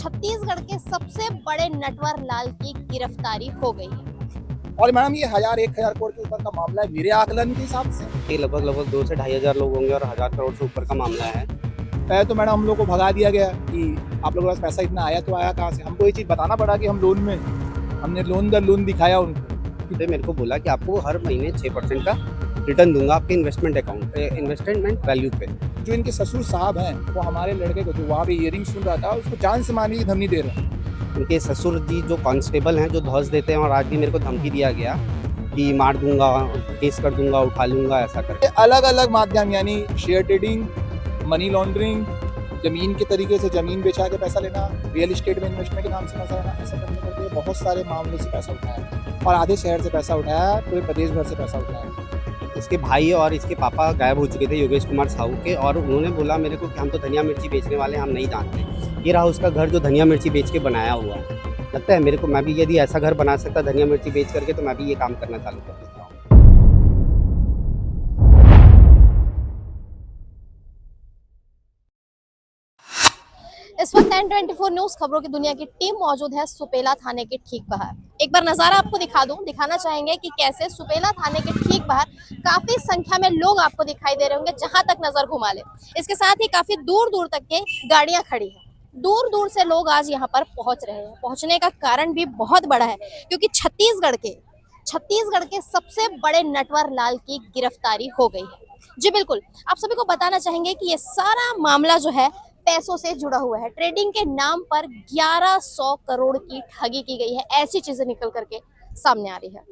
छत्तीसगढ़ के सबसे बड़े नटवर लाल की गिरफ्तारी हो गई है। और मैडम ये 1000-1000 करोड़ के ऊपर का मामला है मेरे आकलन के हिसाब से। ये लगभग 2 से 2,500 लोग होंगे और 1000 करोड़ से ऊपर का मामला है। पहले तो मैडम हम लोग को भगा दिया गया कि आप लोगों के पास पैसा इतना आया तो आया कहाँ से। हमको ये चीज़ बताना पड़ा कि हम लोन में हमने लोन दर लोन दिखाया उनको। मेरे को बोला कि आपको हर महीने 6% का रिटर्न दूंगा आपके इन्वेस्टमेंट अकाउंट इन्वेस्टमेंट वैल्यू पे। जो इनके ससुर साहब हैं वो हमारे लड़के को जो वहाँ पे इयरिंग सुन रहा था उसको जान से मारने की धमकी दे रहे हैं। उनके ससुर जी जो कांस्टेबल हैं जो धौस देते हैं, और आज भी मेरे को धमकी दिया गया कि मार दूंगा, केस कर दूंगा, उठा लूंगा, ऐसा करके। अलग अलग माध्यम यानी शेयर ट्रेडिंग, मनी लॉन्ड्रिंग, जमीन के तरीके से जमीन बेचा के पैसा लेना, रियल एस्टेट में इन्वेस्टमेंट के नाम से पैसा लेना, ऐसा करने करके बहुत सारे मामलों से पैसा उठाया और आधे शहर से पैसा उठाया, पूरे प्रदेश भर से पैसा उठाया। इसके भाई और इसके पापा गायब हो चुके थे योगेश कुमार साहू के, और उन्होंने बोला मेरे को कि हम तो धनिया मिर्ची बेचने वाले हैं, हम नहीं जानते। ये रहा उसका घर जो धनिया मिर्ची बेच के बनाया हुआ है। लगता है मेरे को मैं भी यदि ऐसा घर बना सकता धनिया मिर्ची बेच करके तो मैं भी ये काम करना चालू कर देता हूँ। इस वक्त N24 न्यूज खबरों की दुनिया की टीम मौजूद है सुपेला थाने के ठीक बाहर। एक बार नजारा आपको दिखाना चाहेंगे कि कैसे सुपेला थाने के ठीक बाहर काफी संख्या में लोग आपको दिखाई दे रहे होंगे जहां तक नजर घुमा ले। इसके साथ ही काफी दूर दूर तक के गाड़ियां खड़ी हैं। दूर दूर से लोग आज यहाँ पर पहुंच रहे हैं। पहुंचने का कारण भी बहुत बड़ा है क्योंकि छत्तीसगढ़ के सबसे बड़े नटवर लाल की गिरफ्तारी हो गई है। जी बिल्कुल, आप सभी को बताना चाहेंगे कि ये सारा मामला जो है पैसों से जुड़ा हुआ है। ट्रेडिंग के नाम पर 1100 करोड़ की ठगी की गई है, ऐसी चीजें निकल करके सामने आ रही है।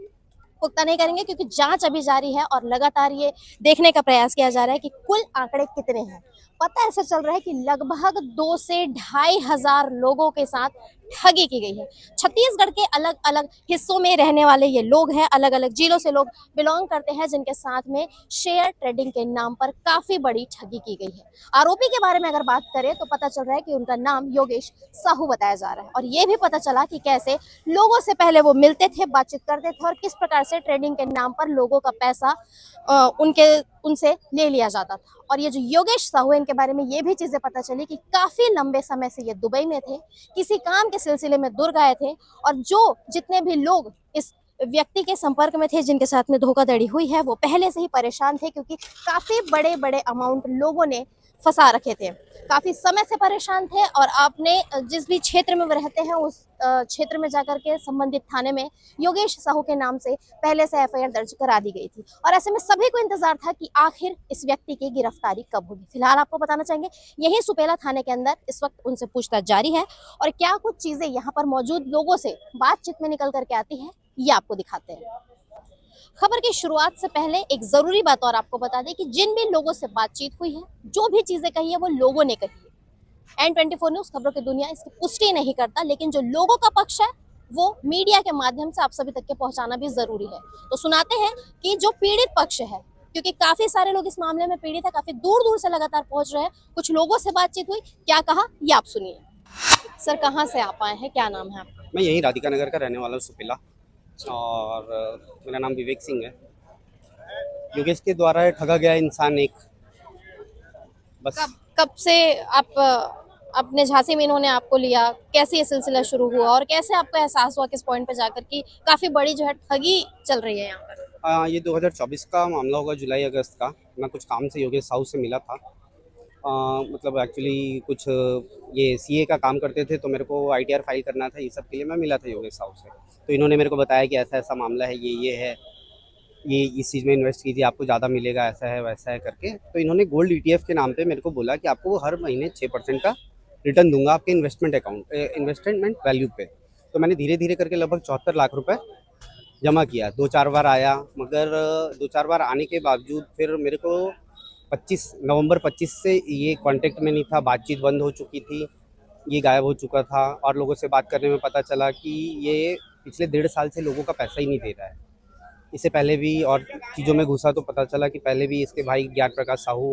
पुख्ता नहीं करेंगे क्योंकि जांच अभी जारी है और लगातार ये देखने का प्रयास किया जा रहा है कि कुल आंकड़े कितने हैं। पता ऐसा चल रहा है कि लगभग 2 से 2,500 लोगों के साथ ठगी की गई है। छत्तीसगढ़ के अलग अलग हिस्सों में रहने वाले ये लोग हैं, अलग अलग जिलों से लोग बिलोंग करते हैं, जिनके साथ में शेयर ट्रेडिंग के नाम पर काफी बड़ी ठगी की गई है। आरोपी के बारे में अगर बात करें तो पता चल रहा है कि उनका नाम योगेश साहू बताया जा रहा है और ये भी पता चला कि कैसे लोगों से पहले वो मिलते थे, बातचीत करते थे और किस प्रकार से ट्रेडिंग के नाम पर लोगों का पैसा उनसे ले लिया जाता था। और ये जो योगेश साहू, इनके बारे में ये भी चीजें पता चली कि काफी लंबे समय से ये दुबई में थे, किसी काम के सिलसिले में दूर गए थे और जितने भी लोग इस व्यक्ति के संपर्क में थे जिनके साथ में धोखाधड़ी हुई है वो पहले से ही परेशान थे क्योंकि काफी बड़े बड़े अमाउंट लोगों ने फंसा रखे थे। काफी समय से परेशान थे और आपने जिस भी क्षेत्र में वो रहते हैं उस क्षेत्र में जाकर के संबंधित थाने में योगेश साहू के नाम से पहले से एफआईआर दर्ज करा दी गई थी और ऐसे में सभी को इंतजार था कि आखिर इस व्यक्ति की गिरफ्तारी कब होगी। फिलहाल आपको बताना चाहेंगे यही सुपेला थाने के अंदर इस वक्त उनसे पूछताछ जारी है और क्या कुछ चीजें यहाँ पर मौजूद लोगों से बातचीत में निकल करके आती है ये आपको दिखाते हैं। खबर की शुरुआत से पहले एक जरूरी बात और आपको बता दें कि जिन भी लोगों से बातचीत हुई है, जो भी चीजें कही है वो लोगों ने कही है। N24 न्यूज खबरों की दुनिया इसकी पुष्टि नहीं करता, लेकिन जो लोगों का पक्ष है वो मीडिया के माध्यम से आप सभी तक के पहुंचाना भी जरूरी है। तो सुनाते हैं कि जो पीड़ित पक्ष है, क्योंकि काफी सारे लोग इस मामले में पीड़ित है, काफी दूर दूर से लगातार पहुंच रहे हैं। कुछ लोगों से बातचीत हुई, क्या कहा ये आप सुनिए। सर, कहाँ से आप आए हैं, क्या नाम है आपका? मैं यही राधिका नगर का रहने वाला हूँ, सुपेला, और मेरा नाम विवेक सिंह है। योगेश के द्वारा ठगा गया इंसान एक, बस। कब से आप अपने झांसे में इन्होंने आपको लिया, कैसे ये सिलसिला शुरू हुआ और कैसे आपको एहसास हुआ किस पॉइंट पे जाकर कि काफी बड़ी जो है ठगी चल रही है यहाँ पर? ये 2024 का मामला होगा, जुलाई अगस्त का। मैं कुछ काम से योगेश साहू से मिला था। मतलब एक्चुअली कुछ ये सीए का काम करते थे तो मेरे को आईटीआर फाइल करना था, ये सब के लिए मैं मिला था योगेश साहू से। तो इन्होंने मेरे को बताया कि ऐसा ऐसा मामला है, ये है, ये इस चीज़ में इन्वेस्ट कीजिए आपको ज़्यादा मिलेगा, ऐसा है वैसा है करके। तो इन्होंने गोल्ड ईटीएफ के नाम पे मेरे को बोला कि आपको हर महीने 6% का रिटर्न दूंगा आपके इन्वेस्टमेंट अकाउंट इन्वेस्टमेंट वैल्यू पे। तो मैंने धीरे धीरे करके लगभग 74 लाख रुपए जमा किया। 2-4 बार आया, मगर 2-4 बार आने के बावजूद फिर मेरे को नवंबर 25 से ये कांटेक्ट में नहीं था, बातचीत बंद हो चुकी थी, ये गायब हो चुका था। और लोगों से बात करने में पता चला कि ये पिछले 1.5 साल से लोगों का पैसा ही नहीं दे रहा है। इससे पहले भी और चीज़ों में घुसा तो पता चला कि पहले भी इसके भाई ज्ञान प्रकाश साहू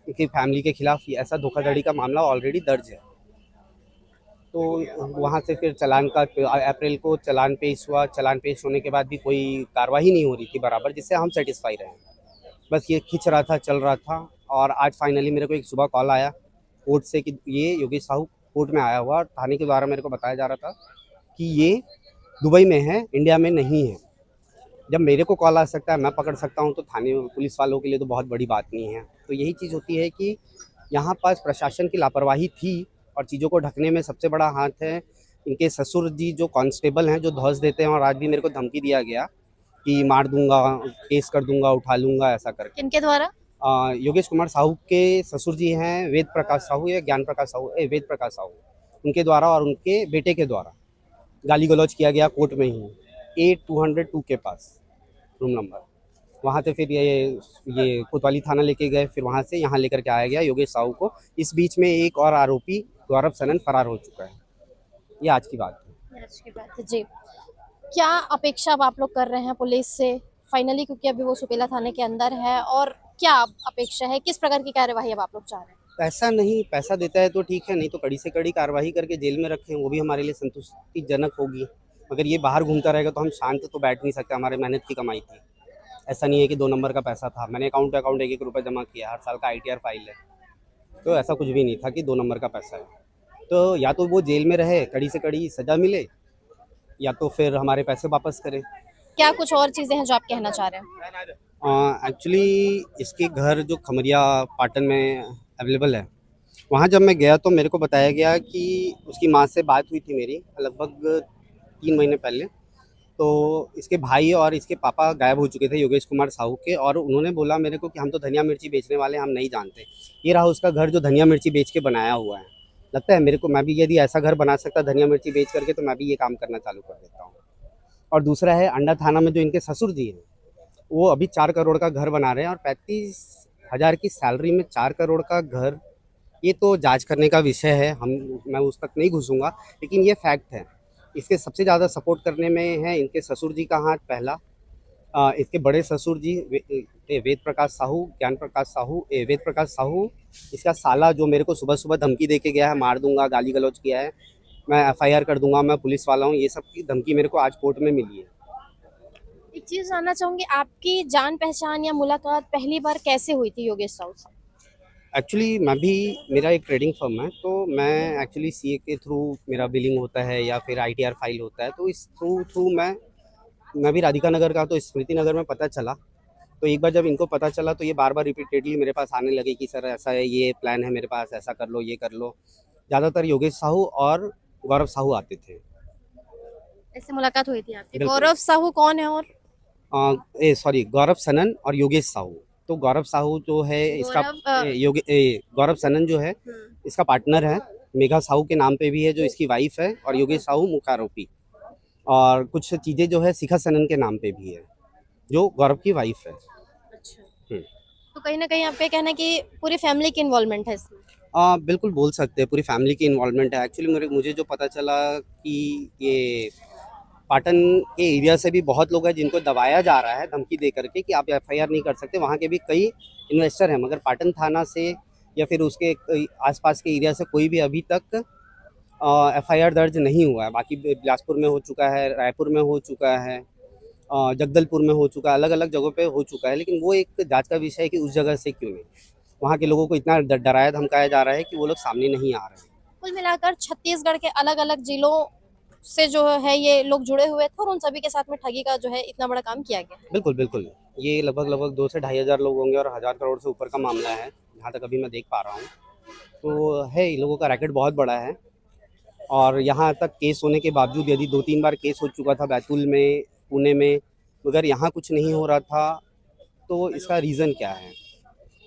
की फैमिली के खिलाफ ऐसा धोखाधड़ी का मामला ऑलरेडी दर्ज है। तो वहाँ से फिर चालान का अप्रैल को चालान पेश हुआ। चालान पेश होने के बाद भी कोई कार्रवाई नहीं हो रही थी बराबर, जिससे हम सेटिस्फाई रहे। बस ये खिंच रहा था, चल रहा था। और आज फाइनली मेरे को एक सुबह कॉल आया कोर्ट से कि ये योगेश साहू कोर्ट में आया हुआ, थाने के द्वारा मेरे को बताया जा रहा था कि ये दुबई में है, इंडिया में नहीं है। जब मेरे को कॉल आ सकता है, मैं पकड़ सकता हूँ, तो थाने पुलिस वालों के लिए तो बहुत बड़ी बात नहीं है। तो यही चीज़ होती है कि यहाँ पास प्रशासन की लापरवाही थी और चीज़ों को ढकने में सबसे बड़ा हाथ है इनके ससुर जी जो कांस्टेबल हैं, जो धौस देते हैं। और आज भी मेरे को धमकी दिया गया कि मार दूंगा, केस कर दूंगा, उठा लूंगा, ऐसा करके। किनके द्वारा? योगेश कुमार साहू के ससुर जी हैं वेद प्रकाश साहू या ज्ञान प्रकाश साहू, वेद प्रकाश साहू, उनके द्वारा और उनके बेटे के द्वारा गाली गलौज किया गया कोर्ट में ही, A202 के पास रूम नंबर। वहाँ से फिर ये कोतवाली थाना लेके गए, फिर वहाँ से यहाँ लेकर के आया गया योगेश साहू को। इस बीच में एक और आरोपी गौरव सनन फरार हो चुका है। ये आज की बात है। आज की बात है जी। क्या अपेक्षा अब आप लोग कर रहे हैं पुलिस से फाइनली, क्योंकि अभी वो सुपेला थाने के अंदर है, और क्या अपेक्षा है, किस प्रकार की कार्यवाही अब आप लोग चाह रहे हैं? पैसा नहीं, पैसा देता है तो ठीक है, नहीं तो कड़ी से कड़ी कार्रवाई करके जेल में रखें, वो भी हमारे लिए संतुष्टिजनक होगी। अगर ये बाहर घूमता रहेगा तो हम शांत तो बैठ नहीं सकते, हमारे मेहनत की कमाई थी। ऐसा नहीं है कि 2 नंबर का पैसा था, मैंने अकाउंट अकाउंट 1-1 रुपये जमा किया, हर साल का ITR फाइल है। तो ऐसा कुछ भी नहीं था कि 2 नंबर का पैसा है। तो या तो वो जेल में रहे, कड़ी से कड़ी सज़ा मिले, या तो फिर हमारे पैसे वापस करें। क्या कुछ और चीजें हैं जो आप कहना चाह रहे हैं? एक्चुअली इसके घर जो खमरिया पाटन में अवेलेबल है, वहाँ जब मैं गया तो मेरे को बताया गया कि उसकी माँ से बात हुई थी मेरी लगभग 3 महीने पहले। तो इसके भाई और इसके पापा गायब हो चुके थे योगेश कुमार साहू के, और उन्होंने बोला मेरे को कि हम तो धनिया मिर्ची बेचने वाले हैं, हम नहीं जानते। ये रहा उसका घर जो धनिया मिर्ची बेच के बनाया हुआ है। लगता है मेरे को, मैं भी यदि ऐसा घर बना सकता धनिया मिर्ची बेच करके, तो मैं भी ये काम करना चालू कर देता हूँ। और दूसरा है अंडा थाना में जो इनके ससुर जी हैं, वो अभी 4 करोड़ का घर बना रहे हैं, और 35,000 की सैलरी में 4 करोड़ का घर, ये तो जांच करने का विषय है, मैं उस तक नहीं घुसूंगा, लेकिन ये फैक्ट है। इसके सबसे ज़्यादा सपोर्ट करने में है इनके ससुर जी का हाथ पहला। इसके बड़े ससुर जी वेद प्रकाश साहू, ज्ञान प्रकाश साहू, वेद प्रकाश साहू, इसका साला जो मेरे को सुबह सुबह धमकी दे के गया है, मार दूंगा, गाली गलौज किया है, मैं FIR कर दूंगा, मैं पुलिस वाला हूँ, ये सब की धमकी मेरे को आज कोर्ट में मिली है। एक चीज जानना चाहूंगी, आपकी जान पहचान या मुलाकात पहली बार कैसे हुई थी योगेश साहू से? एक्चुअली मेरा एक ट्रेडिंग फर्म है, तो मैं एक्चुअली CA के थ्रू मेरा बिलिंग होता है या फिर ITR फाइल होता है, तो इस थ्रू मैं भी राधिका नगर का, तो स्मृति नगर में पता चला। तो एक बार जब इनको पता चला तो ये बार बार रिपीटेडली मेरे पास आने लगे कि सर ऐसा है, ये प्लान है मेरे पास, ऐसा कर लो, ये कर लो। ज़्यादातर योगेश साहू और गौरव साहू आते थे। ऐसे मुलाकात हुई थी आपकी? बिल्कुल। गौरव साहू कौन है? और सॉरी, गौरव सनन और योगेश साहू। तो गौरव साहू जो है इसका, गौरव सनन जो है इसका पार्टनर है, मेघा साहू के नाम पे भी है जो इसकी वाइफ है, और योगेश साहू मुख्य आरोपी। और कुछ चीज़ें जो है शिखा सनन के नाम पे भी है, जो गौरव की वाइफ है। अच्छा, तो कहीं ना कहीं आपका कहना है कि पूरी फैमिली की इन्वॉल्वमेंट है इसमें? बिल्कुल बोल सकते हैं, पूरी फैमिली की इन्वॉल्वमेंट है। एक्चुअली मुझे जो पता चला कि ये पाटन के एरिया से भी बहुत लोग हैं जिनको दबाया जा रहा है धमकी दे करके कि आप FIR नहीं कर सकते। वहाँ के भी कई इन्वेस्टर हैं, मगर पाटन थाना से या फिर उसके आसपास के एरिया से कोई भी अभी तक FIR दर्ज नहीं हुआ है। बाकी बिलासपुर में हो चुका है, रायपुर में हो चुका है, जगदलपुर में हो चुका है, अलग अलग जगहों पे हो चुका है। लेकिन वो एक जांच का विषय है कि उस जगह से क्यों नहीं, वहाँ के लोगों को इतना डराया धमकाया जा रहा है कि वो लोग सामने नहीं आ रहे हैं। कुल मिलाकर छत्तीसगढ़ के अलग अलग जिलों से जो है ये लोग जुड़े हुए थे, और उन सभी के साथ में ठगी का जो है इतना बड़ा काम किया गया। बिल्कुल बिल्कुल, ये लगभग 2 से 2,500 लोग होंगे, और 1,000 करोड़ से ऊपर का मामला है जहाँ तक अभी मैं देख पा रहा हूँ। तो है, इन लोगों का रैकेट बहुत बड़ा है, और यहाँ तक केस होने के बावजूद, यदि 2-3 बार केस हो चुका था बैतूल में, पुणे में, मगर यहाँ कुछ नहीं हो रहा था, तो इसका रीज़न क्या है?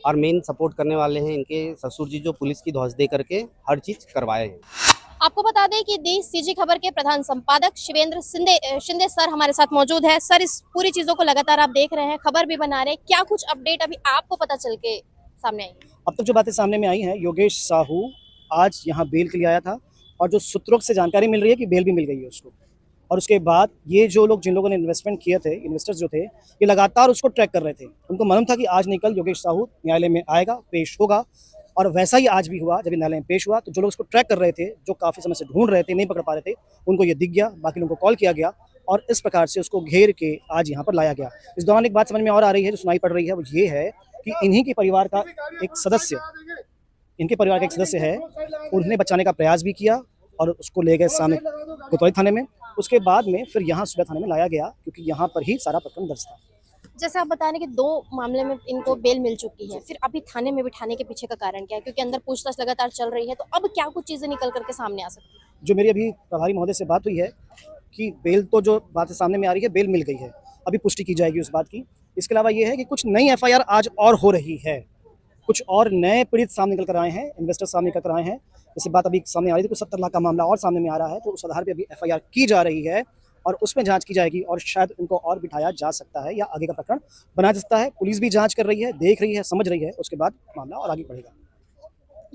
और मेन सपोर्ट करने वाले हैं इनके ससुर जी, जो पुलिस की धौंस दे करके हर चीज़ करवाए हैं। आपको बता दें कि देश CG खबर के प्रधान संपादक शिवेंद्र शिंदे सर हमारे साथ मौजूद है। सर, इस पूरी चीजों को लगातार आप देख रहे हैं, खबर भी बना रहे हैं, क्या कुछ अपडेट अभी आपको पता चल के सामने आई? अब तक जो बातें सामने में आई हैं, योगेश साहू आज यहाँ बेल के लिए आया था, और जो सूत्रों से जानकारी मिल रही है कि बेल भी मिल गई है उसको। और उसके बाद ये जो लोग, जिन लोगों ने इन्वेस्टमेंट किए थे, इन्वेस्टर्स जो थे, ये लगातार उसको ट्रैक कर रहे थे। उनको मालूम था कि आज निकल योगेश साहू न्यायालय में आएगा, पेश होगा, और वैसा ही आज भी हुआ। जब न्यायालय में पेश हुआ तो जो लोग उसको ट्रैक कर रहे थे, जो काफ़ी समय से ढूंढ रहे थे, नहीं पकड़ पा रहे थे, उनको ये दिख गया, बाकी लोगों को कॉल किया गया, और इस प्रकार से उसको घेर के आज यहाँ पर लाया गया। इस दौरान एक बात समझ में और आ रही है, जो सुनाई पड़ रही है, वो ये है कि इन्हीं के परिवार का एक सदस्य इनके परिवार का एक सदस्य है, उन्होंने बचाने का प्रयास भी किया और उसको ले गए सामने कोतवाली थाने में। उसके बाद में फिर यहाँ सुबह थाने में लाया गया क्योंकि यहाँ पर ही सारा प्रकरण दर्ज था। जैसे आप बता रहे हैं कि 2 मामले में इनको बेल मिल चुकी है, फिर अभी थाने में बिठाने के पीछे का कारण क्या है? क्योंकि अंदर पूछताछ लगातार चल रही है, तो अब क्या कुछ चीज़ें निकल कर के सामने आ सकती हैं? जो मेरी अभी प्रभारी महोदय से बात हुई है कि बेल तो जो बात सामने में आ रही है, बेल मिल गई है। अभी पुष्टि की जाएगी उस बात की। इसके अलावा ये है कि कुछ नई एफआईआर आज और हो रही है। कुछ और नए पीड़ित सामने निकल कर आए हैं, इन्वेस्टर सामने निकल कर आए हैं। जैसे बात अभी सामने आ रही थी, कुछ 70 लाख का मामला और सामने में आ रहा है, तो उस आधार पे अभी एफआईआर की जा रही है और उसमें जांच की जाएगी और शायद इनको और बिठाया जा सकता है या आगे का प्रकरण बनाया जा सकता है। पुलिस भी जांच कर रही है, देख रही है, समझ रही है, उसके बाद मामला और आगे बढ़ेगा।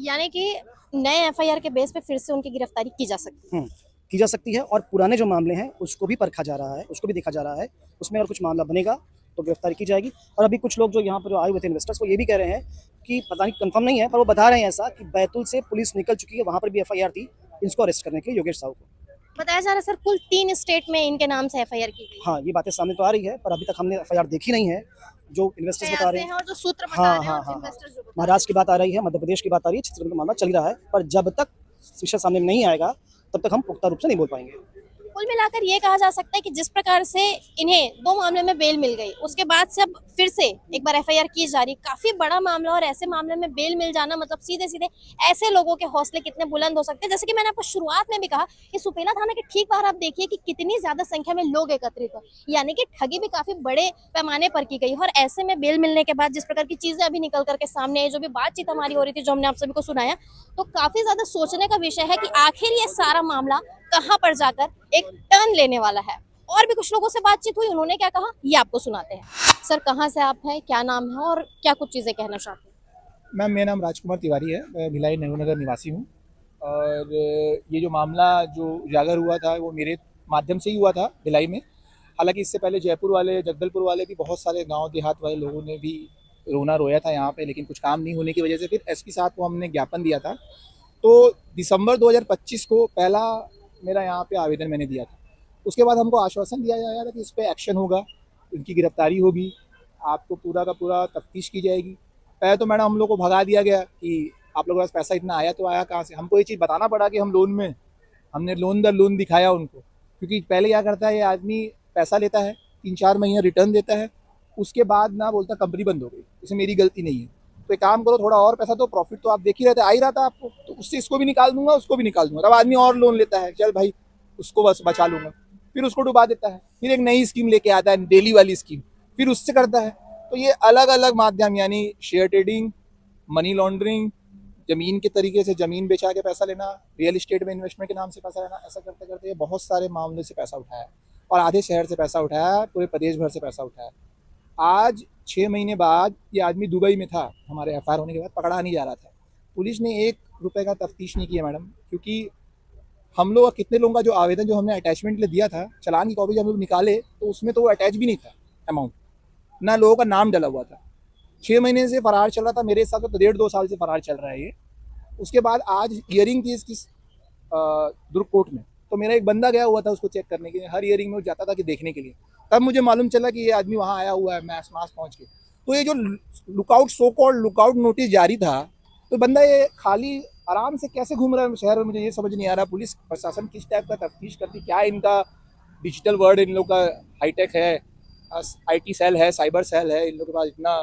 यानी कि नए एफआईआर के बेस पे फिर से उनकी गिरफ्तारी की जा सकती है। की जा सकती है और पुराने जो मामले हैं उसको भी परखा जा रहा है, उसको भी देखा जा रहा है। उसमें अगर कुछ मामला बनेगा तो गिरफ्तारी की जाएगी। और अभी कुछ लोग जो यहाँ पर जो आए हुए थे इन्वेस्टर्स, वो ये भी कह रहे हैं कि पता नहीं, कंफर्म नहीं है, पर वो बता रहे हैं ऐसा कि बैतूल से पुलिस निकल चुकी है, वहाँ पर भी एफआईआर थी इसको अरेस्ट करने के लिए, योगेश साहू को। बताया जा रहा है सर कुल 3 स्टेट में इनके नाम से एफआईआर की गई है। हाँ, ये बातें सामने तो आ रही है, पर अभी तक हमने एफआईआर देखी नहीं है। जो इन्वेस्टर्स बता रहे हैं, और जो सूत्र बता हाँ रहे हैं हाँ और हाँ, इन्वेस्टर्स जो बता महाराष्ट्र की बात आ रही है, मध्य प्रदेश की बात आ रही है, छत्तीसगढ़ का मामला चल रहा है, पर जब तक विषय सामने नहीं आएगा तब तक हम पुख्ता रूप से नहीं बोल पाएंगे। कुल मिलाकर ये कहा जा सकता है कि जिस प्रकार से इन्हें 2 मामले में बेल मिल गई, उसके बाद से अब फिर से एक बार एफआईआर की जा रही, काफी बड़ा मामला, और ऐसे मामले में बेल मिल जाना मतलब सीधे सीधे ऐसे लोगों के हौसले कितने बुलंद हो सकते हैं। जैसे कि मैंने आपको शुरुआत में भी कहा कि सुपेला थाना के ठीक बाहर आप देखिए कि कितनी ज्यादा संख्या में लोग एकत्रित हैं, यानी कि ठगी भी काफी बड़े पैमाने पर की गई। और ऐसे में बेल मिलने के बाद जिस प्रकार की चीजें अभी निकल करके सामने आई, जो भी बातचीत हमारी हो रही थी, जो हमने आप सभी को सुनाया, तो काफी ज्यादा सोचने का विषय है कि आखिर ये सारा मामला कहां पर जाकर एक टर्न लेने वाला है। और भी कुछ लोगों से बातचीत हुई, उन्होंने क्या कहा ये आपको सुनाते हैं। सर, कहां से आप हैं, क्या नाम है और क्या कुछ चीजें कहना चाहते हैं? मैम, मेरा नाम राजकुमार तिवारी है, मैं भिलाई नेहरू नगर निवासी हूँ। और ये जो मामला जो उजागर हुआ था वो मेरे माध्यम से ही हुआ था भिलाई में। हालांकि इससे पहले जयपुर वाले, जगदलपुर वाले भी, बहुत सारे गांव देहात वाले लोगों ने भी रोना रोया था यहाँ पे, लेकिन कुछ काम नहीं होने की वजह से फिर एसपी साहब को हमने ज्ञापन दिया था। तो दिसंबर 2025 को पहला मेरा यहाँ पे आवेदन मैंने दिया था। उसके बाद हमको आश्वासन दिया गया था कि इस पर एक्शन होगा, उनकी गिरफ्तारी होगी, आपको पूरा का पूरा तफ्तीश की जाएगी। पहले तो मैडम हम लोग को भगा दिया गया कि आप लोगों के पास पैसा इतना आया तो आया कहाँ से। हमको ये चीज़ बताना पड़ा कि हम लोन में, हमने लोन दर लोन दिखाया उनको, क्योंकि पहले क्या करता है ये आदमी, पैसा लेता है, 3-4 महीने रिटर्न देता है, उसके बाद ना बोलता कंपनी बंद हो गई, इसमें मेरी गलती नहीं है, तो एक काम करो, थोड़ा और पैसा दो, प्रॉफिट तो आप देख ही रहते, आ ही रहा था आपको, तो उससे इसको भी निकाल दूंगा, उसको भी निकाल दूंगा। तब आदमी और लोन लेता है, चल भाई उसको बस बचा लूंगा, फिर उसको डुबा देता है, फिर एक नई स्कीम लेके आता है, डेली वाली स्कीम, फिर उससे करता है। तो ये अलग अलग माध्यम, यानी शेयर ट्रेडिंग, मनी लॉन्ड्रिंग, जमीन के तरीके से जमीन बेचा के पैसा लेना, रियल इस्टेट में इन्वेस्टमेंट के नाम से पैसा लेना, ऐसा करते करते ये बहुत सारे मामले से पैसा उठाया और आधे शहर से पैसा उठाया, पूरे प्रदेश भर से पैसा उठाया। आज 6 महीने बाद ये आदमी दुबई में था, हमारे एफआईआर होने के बाद पकड़ा नहीं जा रहा था। पुलिस ने 1 रुपये का तफ्तीश नहीं किया मैडम, क्योंकि हम लोग कितने लोगों का जो आवेदन जो हमने अटैचमेंट के लिए दिया था, चालान की कॉपी जब हम लोग निकाले तो उसमें तो वो अटैच भी नहीं था अमाउंट, ना लोगों का नाम डला हुआ था। 6 महीने से फरार चल रहा था, मेरे हिसाब से तो 1.5-2 साल से फरार चल रहा है ये। उसके बाद आज हियरिंग थी इसकी दुर्ग कोर्ट में, तो मेरा एक बंदा गया हुआ था उसको चेक करने के लिए, हर हियरिंग में वो जाता था कि देखने के लिए, तब मुझे मालूम चला कि ये आदमी वहाँ आया हुआ है मास पहुँच के। तो ये जो lookout, so called lookout notice जारी था, तो बंदा ये खाली आराम से कैसे घूम रहा है शहर में, मुझे ये समझ नहीं आ रहा। पुलिस प्रशासन किस टाइप का तफ्तीश करती, क्या इनका डिजिटल वर्ल्ड इन लोग का हाईटेक है, IT सेल है, साइबर सेल है, इन लोगों के पास इतना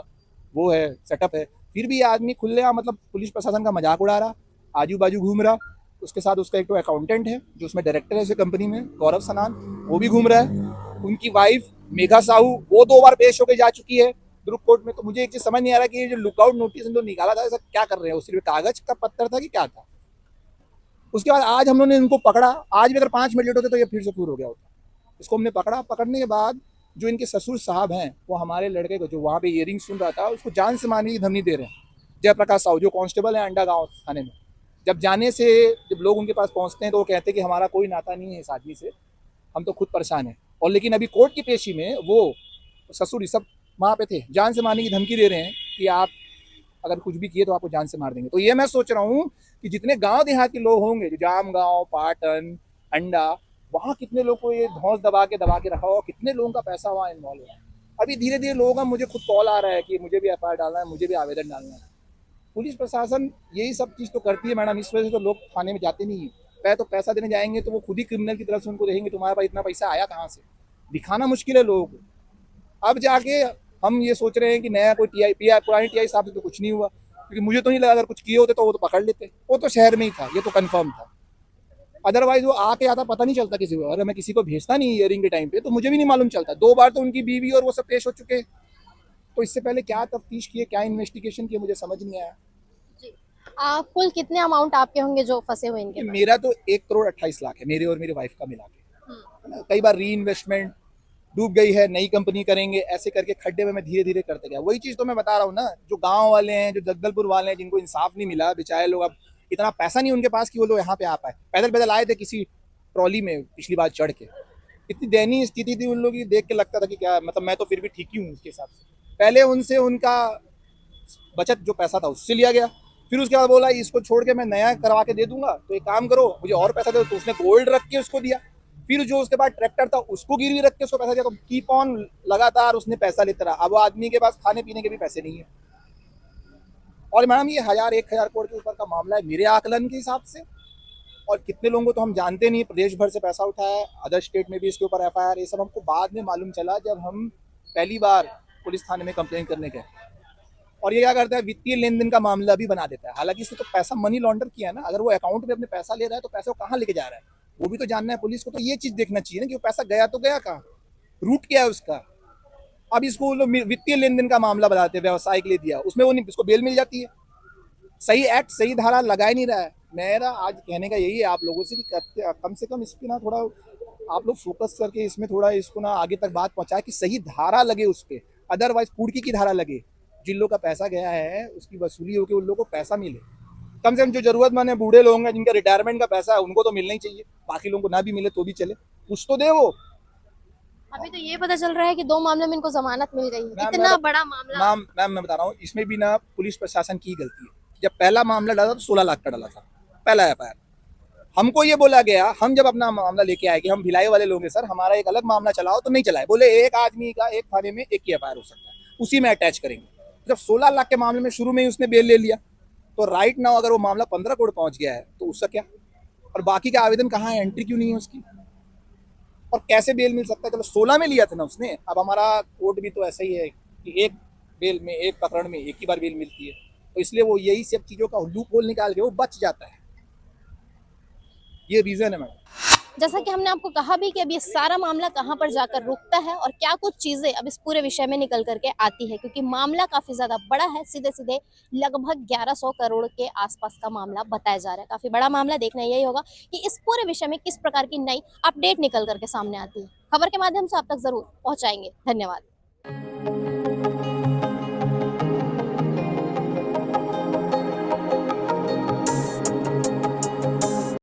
वो है, सेटअप है, फिर भी ये आदमी खुलेआम मतलब पुलिस प्रशासन का मजाक उड़ा रहा, आजू बाजू घूम रहा। उसके साथ उसका एक तो अकाउंटेंट है जो उसमें डायरेक्टर है उस कंपनी में, गौरव सनान, वो भी घूम रहा है। उनकी वाइफ मेघा साहू, वो 2 बार पेश होकर जा चुकी है दुर्ग कोर्ट में। तो मुझे एक चीज़ समझ नहीं आ रहा कि ये जो लुकआउट नोटिस जो निकाला था, ऐसा क्या कर रहे हैं, वो सिर्फ कागज का पत्थर था कि क्या था। उसके बाद आज हम लोगों ने इनको पकड़ा, आज भी अगर 5 मिनट लेट होते तो ये फिर से पूर हो गया होता। इसको हमने पकड़ा, पकड़ने के बाद जो इनके ससुर साहब हैं, वो हमारे लड़के को जो वहाँ पे हियरिंग सुन रहा था, उसको जान से मारने की धमकी दे रहे हैं। जयप्रकाश साहू जो कांस्टेबल है अंडा गाँव थाने में, जब जाने से जब लोग उनके पास पहुँचते हैं तो वो कहते हैं कि हमारा कोई नाता नहीं है इस आदमी से, हम तो खुद परेशान हैं। और लेकिन अभी कोर्ट की पेशी में वो ससुर ये सब वहाँ पे थे, जान से मारने की धमकी दे रहे हैं कि आप अगर कुछ भी किए तो आपको जान से मार देंगे। तो ये मैं सोच रहा हूँ कि जितने गांव देहात के लोग होंगे, जो जाम गाँव, पाटन, अंडा, वहाँ कितने लोग को ये धौंस दबा के रखा हुआ, कितने लोगों का पैसा वहाँ इन्वॉल्व है। अभी धीरे धीरे लोगों का मुझे खुद कॉल आ रहा है कि मुझे भी एफआईआर डालना है, मुझे भी आवेदन डालना है। पुलिस प्रशासन यही सब चीज़ तो करती है मैडम, इस वजह से तो लोग थाने में जाते नहीं है। तो पैसा देने जाएंगे तो वो खुद ही क्रिमिनल की तरफ से उनको देखेंगे तुम्हारे पास इतना पैसा आया कहाँ से, दिखाना मुश्किल है लोगों को। अब जाके हम ये सोच रहे हैं कि नया कोई टीआई पुरानी टीआई साहब से तो कुछ नहीं हुआ, क्योंकि मुझे तो नहीं लगा अगर कुछ किए होते तो वो तो पकड़ लेते, वो तो शहर में ही था, ये तो कंफर्म था। अदरवाइज वो आके आता पता नहीं चलता किसी को, अगर मैं किसी को भेजता नहीं हियरिंग के टाइम पे तो मुझे भी नहीं मालूम चलता। 2 बार तो उनकी बीवी और वो सब पेश हो चुके, तो इससे पहले क्या तफ्तीश किए, क्या इन्वेस्टिगेशन किए, मुझे समझ नहीं आया। जी। कुल कितने अमाउंट आपके होंगे जो फंसे हुए इनके पास? मेरा तो 1,28,00,000 है, मेरे और मेरे वाइफ का मिला के, है ना। कई बार री इन्वेस्टमेंट डूब गई है, नई कंपनी करेंगे, ऐसे करके खड्डे में मैं धीरे धीरे करते गया। वही चीज़ तो मैं बता रहा हूँ ना, जो गांव वाले हैं, जो जगदलपुर वाले हैं, जिनको इंसाफ नहीं मिला, बेचारे लोग, अब इतना पैसा नहीं उनके पास कि वो लोग यहाँ पे आ पाए। पैदल पैदल आए थे किसी ट्रॉली में पिछली बार चढ़ के, इतनी दयनीय स्थिति थी उन लोगों की, देख के लगता था कि क्या, मतलब मैं तो फिर भी ठीक ही हूँ उसके हिसाब से। पहले उनसे उनका बचत जो पैसा था उससे लिया गया, फिर उसके बाद बोला इसको छोड़ के मैं नया करवा के दे दूंगा, तो एक काम करो मुझे और पैसा दो, तो उसने गोल्ड रख के उसको दिया। फिर जो उसके बाद ट्रैक्टर था उसको गिरवी रख के उसको पैसा दिया, तो कीप ऑन लगातार उसने पैसा लेता रहा। अब वो आदमी के पास खाने पीने के भी पैसे नहीं है। और मैडम ये 1,000 करोड़ के ऊपर का मामला है मेरे आकलन के हिसाब से, और कितने लोगों को तो हम जानते नहीं, प्रदेश भर से पैसा उठाया, अदर स्टेट में भी इसके ऊपर FIR, ये सब हमको बाद में मालूम चला जब हम पहली बार पुलिस थाने में कंप्लेन करने गए। और ये क्या करता है, वित्तीय लेन देन का मामला भी बना देता है, हालांकि इसने तो पैसा मनी लॉन्डर किया है ना। अगर वो अकाउंट में अपने पैसा ले रहा है तो पैसा वो कहाँ लेके जा रहा है, वो भी तो जानना है पुलिस को। तो ये चीज़ देखना चाहिए ना कि वो पैसा गया तो गया कहाँ, रूट क्या है उसका। अब इसको वित्तीय लेन देन का मामला बताते हैं, व्यवसाय के लिए दिया, उसमें वो नहीं, उसको बेल मिल जाती है। सही एक्ट, सही धारा लगा ही नहीं रहा है। मेरा आज कहने का यही है आप लोगों से कि कम से कम इस पर ना थोड़ा आप लोग फोकस करके इसमें थोड़ा इसको ना आगे तक बात पहुंचाए कि सही धारा लगे उस पर, अदरवाइज कुड़की की धारा लगे। जिन लोगों का पैसा गया है उसकी वसूली होकर उन लोगों को पैसा मिले। कम से कम जो जरूरतमंद है, बूढ़े लोग हैं जिनका रिटायरमेंट का पैसा है, उनको तो मिलना ही चाहिए, बाकी लोगों को ना भी मिले तो भी चले, कुछ तो दे वो। अभी तो ये पता चल रहा है कि 2 मामले में इनको जमानत मिल गई है। मैम, इतना बड़ा मामला। मैम मैं बता रहा हूँ, इसमें भी ना पुलिस प्रशासन की गलती है। जब पहला मामला डाला तो 16 लाख का डाला था, पहला FIR। हमको ये बोला गया, हम जब अपना मामला लेके आए कि हम भिलाई वाले लोग हैं सर, हमारा एक अलग मामला चलाओ, तो नहीं चलाए। बोले एक आदमी का एक थाने में एक ही FIR हो सकता है, उसी में अटैच करेंगे। जब 16 लाख के मामले में शुरू में ही उसने बेल ले लिया, तो राइट नाउ अगर वो मामला 15 करोड़ पहुंच गया है तो उसका क्या, और बाकी का आवेदन कहाँ है, एंट्री क्यों नहीं है उसकी, और कैसे बेल मिल सकता है। चलो 16 में लिया था ना उसने, अब हमारा कोर्ट भी तो ऐसा ही है कि एक बेल में, एक प्रकरण में एक ही बार बेल मिलती है, तो इसलिए वो यही सब चीज़ों का लूप होल निकाल के वो बच जाता है। ये रीज़न है मैडम। जैसा कि हमने आपको कहा भी कि अब ये सारा मामला कहाँ पर जाकर रुकता है और क्या कुछ चीजें अब इस पूरे विषय में निकल करके आती है, क्योंकि मामला काफी ज्यादा बड़ा है। सीधे सीधे लगभग 1100 करोड़ के आसपास का मामला बताया जा रहा है। काफी बड़ा मामला। देखना यही होगा कि इस पूरे विषय में किस प्रकार की नई अपडेट निकल करके सामने आती है। खबर के माध्यम से आप तक जरूर पहुंचाएंगे। धन्यवाद।